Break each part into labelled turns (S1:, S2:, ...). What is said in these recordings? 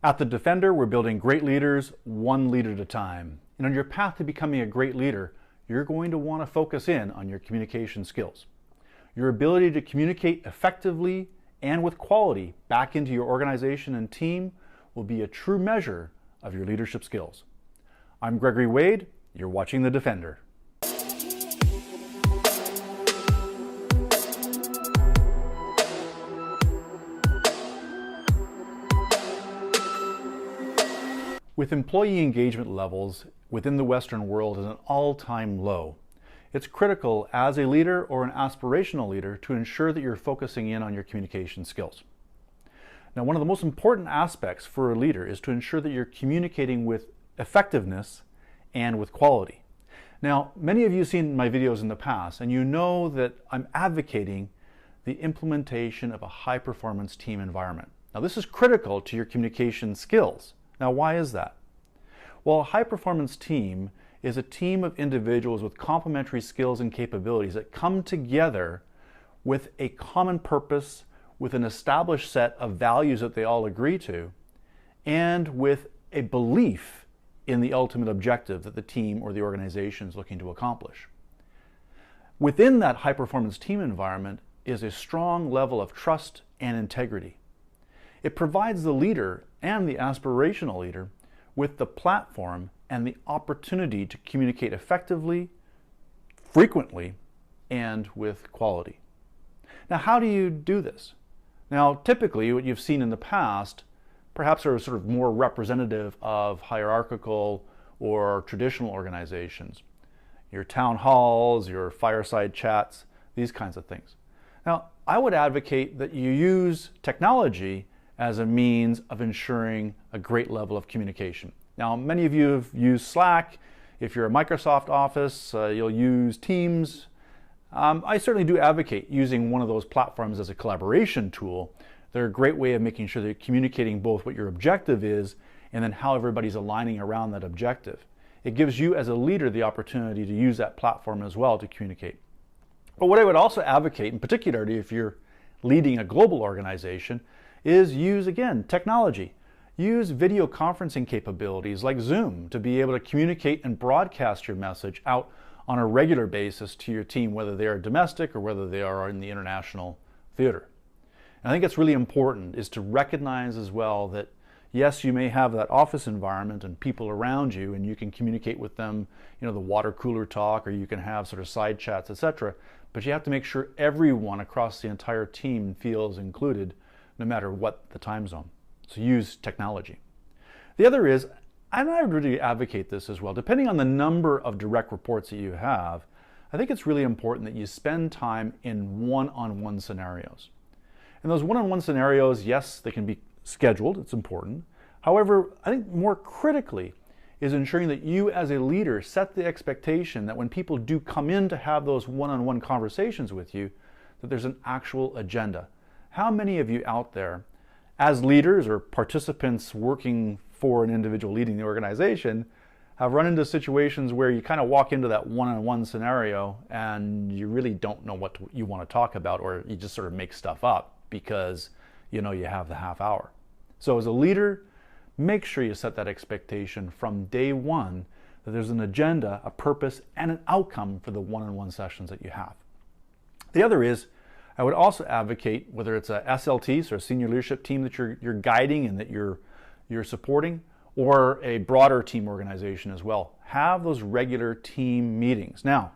S1: At The Defender, we're building great leaders one leader at a time. And on your path to becoming a great leader, you're going to want to focus in on your communication skills. Your ability to communicate effectively and with quality back into your organization and team will be a true measure of your leadership skills. I'm Gregory Wade. You're watching The Defender. With employee engagement levels within the Western world at an all-time low, it's critical as a leader or an aspirational leader to ensure that you're focusing in on your communication skills. Now, one of the most important aspects for a leader is to ensure that you're communicating with effectiveness and with quality. Now, many of you have seen my videos in the past, and you know that I'm advocating the implementation of a high-performance team environment. Now, this is critical to your communication skills. Now, why is that? Well, a high-performance team is a team of individuals with complementary skills and capabilities that come together with a common purpose, with an established set of values that they all agree to, and with a belief in the ultimate objective that the team or the organization is looking to accomplish. Within that high-performance team environment is a strong level of trust and integrity. It provides the leader and the aspirational leader with the platform and the opportunity to communicate effectively, frequently, and with quality. Now, how do you do this? Now, typically, what you've seen in the past perhaps are sort of more representative of hierarchical or traditional organizations. Your town halls, your fireside chats, these kinds of things. Now, I would advocate that you use technology as a means of ensuring a great level of communication. Now, many of you have used Slack. If you're a Microsoft Office, you'll use Teams. I certainly do advocate using one of those platforms as a collaboration tool. They're a great way of making sure that you're communicating both what your objective is and then how everybody's aligning around that objective. It gives you as a leader the opportunity to use that platform as well to communicate. But what I would also advocate, in particular if you're leading a global organization, is use, again, technology. Use video conferencing capabilities like Zoom to be able to communicate and broadcast your message out on a regular basis to your team, whether they are domestic or whether they are in the international theater. And I think it's really important is to recognize as well that, yes, you may have that office environment and people around you, and you can communicate with them, the water cooler talk, or you can have sort of side chats, etc. But you have to make sure everyone across the entire team feels included, no matter what the time zone. So use technology. The other is, and I would really advocate this as well, depending on the number of direct reports that you have, I think it's really important that you spend time in one-on-one scenarios. And those one-on-one scenarios, yes, they can be scheduled, it's important. However, I think more critically is ensuring that you as a leader set the expectation that when people do come in to have those one-on-one conversations with you, that there's an actual agenda. How many of you out there, as leaders or participants working for an individual leading the organization, have run into situations where you kind of walk into that one-on-one scenario and you really don't know what you want to talk about, or you just sort of make stuff up because you have the half hour? So as a leader, make sure you set that expectation from day one that there's an agenda, a purpose, and an outcome for the one-on-one sessions that you have. The other is, I would also advocate, whether it's a SLT, so a senior leadership team that you're guiding and that you're supporting, or a broader team organization as well, have those regular team meetings. Now,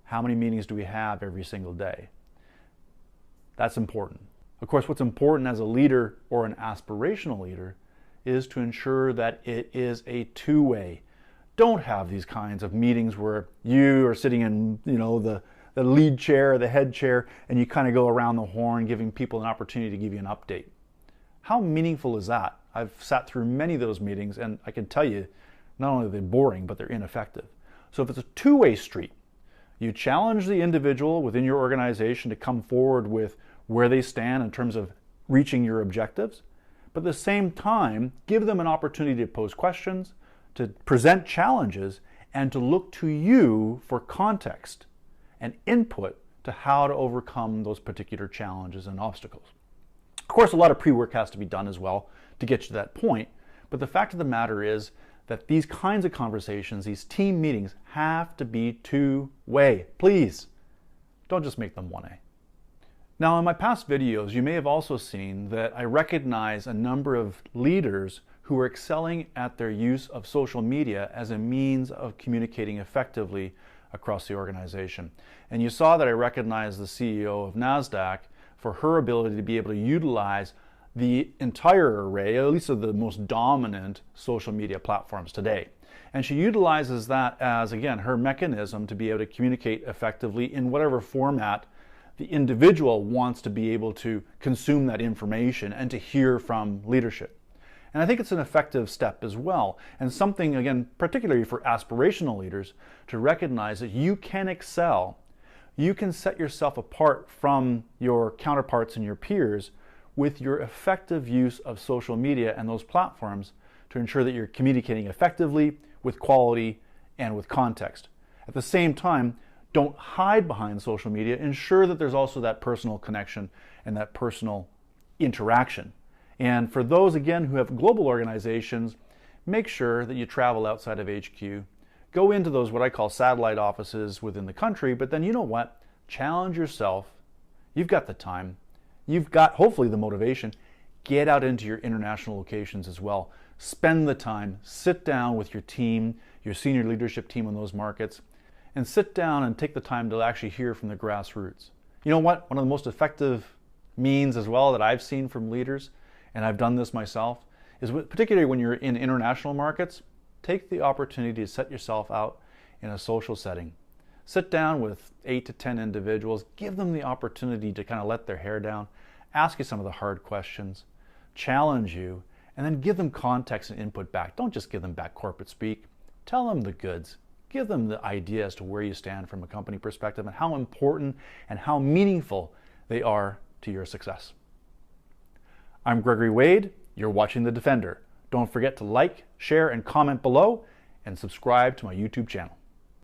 S1: how many meetings do we have every single day? That's important. Of course, what's important as a leader or an aspirational leader is to ensure that it is a two-way. Don't have these kinds of meetings where you are sitting in, the lead chair, the head chair, and you kind of go around the horn giving people an opportunity to give you an update. How meaningful is that? I've sat through many of those meetings, and I can tell you, not only are they boring, but they're ineffective. So if it's a two-way street, you challenge the individual within your organization to come forward with where they stand in terms of reaching your objectives, but at the same time, give them an opportunity to pose questions, to present challenges, and to look to you for context and input to how to overcome those particular challenges and obstacles. Of course, a lot of pre-work has to be done as well to get you to that point, but the fact of the matter is that these kinds of conversations, these team meetings, have to be two-way. Please, don't just make them one-way. Now, in my past videos, you may have also seen that I recognize a number of leaders who are excelling at their use of social media as a means of communicating effectively across the organization. And you saw that I recognized the CEO of NASDAQ for her ability to be able to utilize the entire array, at least of the most dominant social media platforms today. And she utilizes that as, again, her mechanism to be able to communicate effectively in whatever format the individual wants to be able to consume that information and to hear from leadership. And I think it's an effective step as well, and something, again, particularly for aspirational leaders, to recognize that you can excel, you can set yourself apart from your counterparts and your peers with your effective use of social media and those platforms to ensure that you're communicating effectively, with quality, and with context. At the same time, don't hide behind social media. Ensure that there's also that personal connection and that personal interaction. And for those, again, who have global organizations, make sure that you travel outside of HQ. Go into those, what I call satellite offices within the country, but then you know what? Challenge yourself. You've got the time. You've got, hopefully, the motivation. Get out into your international locations as well. Spend the time. Sit down with your team, your senior leadership team in those markets, and sit down and take the time to actually hear from the grassroots. You know what? One of the most effective means as well that I've seen from leaders, and I've done this myself, is particularly when you're in international markets, take the opportunity to set yourself out in a social setting. Sit down with 8 to 10 individuals, give them the opportunity to kind of let their hair down, ask you some of the hard questions, challenge you, and then give them context and input back. Don't just give them back corporate speak. Tell them the goods. Give them the idea as to where you stand from a company perspective and how important and how meaningful they are to your success. I'm Gregory Wade. You're watching The Defender. Don't forget to like, share, and comment below, and subscribe to my YouTube channel.